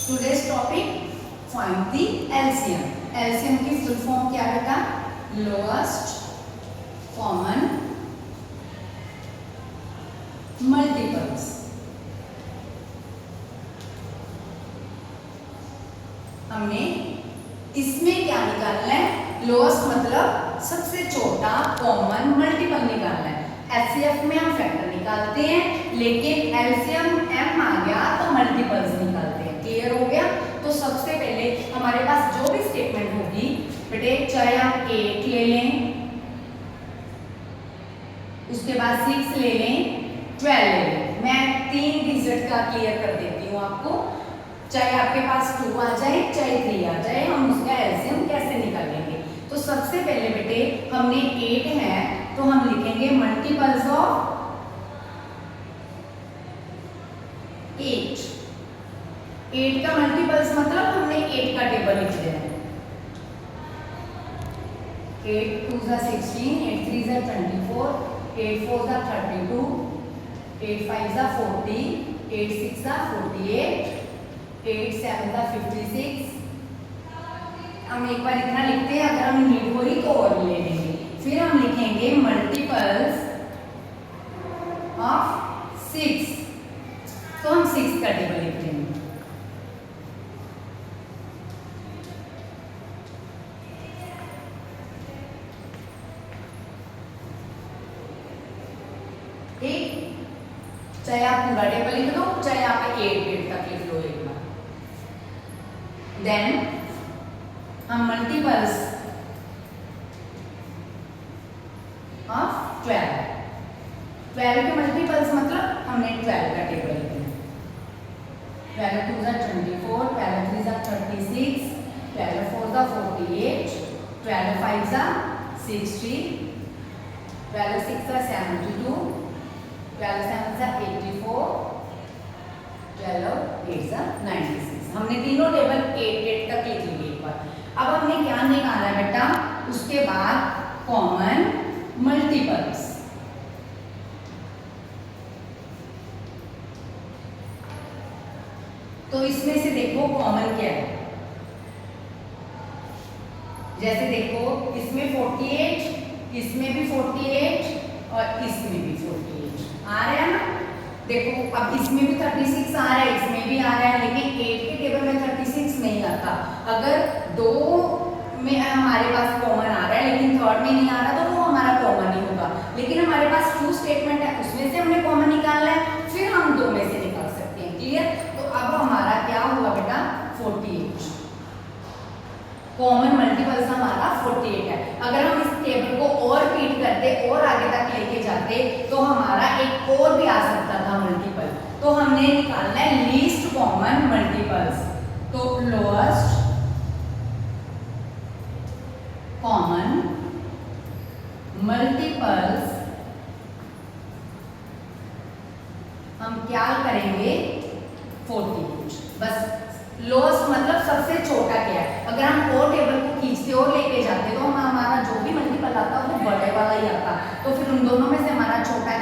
Today's topic, find the LCM. LCM की full form क्या बेटा? Lowest common multiples. हमने इसमें क्या निकालना है? लोएस्ट मतलब सबसे छोटा कॉमन मल्टीपल निकालना है। एचसीएफ में हम फैक्टर निकालते हैं, लेकिन एलसीएम एम आ गया तो मल्टीपल्स निकालते हैं। क्लियर हो गया? तो सबसे पहले हमारे पास जो भी स्टेटमेंट होगी बेटे, चाहे हम 8 ले लें, उसके बाद 6 ले लें, 12 ले लें। मैं 3 डिजिट का क्लियर कर देती हूँ आपको। चाहे आपके पास 2 आ जाए, चाहे 3 आ जाए, हम उसका एलसीएम कैसे निकालेंगे? तो सबसे पहले बेटे हमने 8 है तो हम लिखेंगे मल्टीपल्स ऑफ 8। 8 का मल्टीपल्स मतलब हमने 8 का टेबल लिख दिया है। 8 2 जा 16, 8 3 जा 24, 8 4 जा 32, 8 5 जा 40, 8 6 जा 48, 8 7 जा 56। हम एक बार इतना लिखते हैं, अगर हम नीड हुई तो और ले लेंगे। फिर हम लिखेंगे मल्टीपल्स ऑफ 6, तो हम 6 का टेबल लिख लेंगे। ठीक, चाहे आप पूरा टेबल लिख दो, चाहे आप 8 तक लिख लो एक बार। देन हम मल्टीपल्स ऑफ 12 के मल्टीपल्स मतलब हमने 12 का टेबल लिखा है। 12 2 जा 24, 12 3 जा 36, 12 4 जा 48, 12 5 जा 60, 12 6 जा 72, 12 7 जा 84, 12 8 जा 96। हमने तीनों टेबल 8 तक लिख लिए एक बार। अब हमने क्या निकाला है बेटा? उसके बाद कॉमन मल्टीपल्स। तो इसमें से देखो कॉमन क्या है। जैसे देखो इसमें 48, इसमें भी 48 और इसमें भी 48 आ रहा है ना। देखो अब इसमें भी 36 आ रहा है, इसमें भी आ रहा है, लेकिन 8 के टेबल में 36 नहीं आता। अगर 2 में हमारे पास कॉमन आ रहा है लेकिन थर्ड में नहीं आ रहा तो वो हमारा कॉमन ही होगा। लेकिन हमारे पास 2 स्टेटमेंट है, उसमें से हमने कॉमन निकालना है, फिर हम 2 में से निकाल सकते हैं। क्लियर? तो अब हमारा क्या हुआ बेटा? 48। कॉमन मल्टीपल्स हमारा 48 है। अगर हम इस टेबल को और रिपीट करते और आगे तक लेके जाते तो हमारा एक और भी आ सकता था मल्टीपल। तो हमने निकालना है लीस्ट कॉमन मल्टीपल्स। तो लोएस्ट कॉमन मल्टीपल्स हम क्या करेंगे? 48। बस लोएस्ट मतलब सबसे छोटा क्या है। अगर हम और टेबल को खींचते और लेके जाते तो हमारा जो भी मल्टीपल आता वो बड़े वाला ही आता। तो फिर उन दोनों में से हमारा छोटा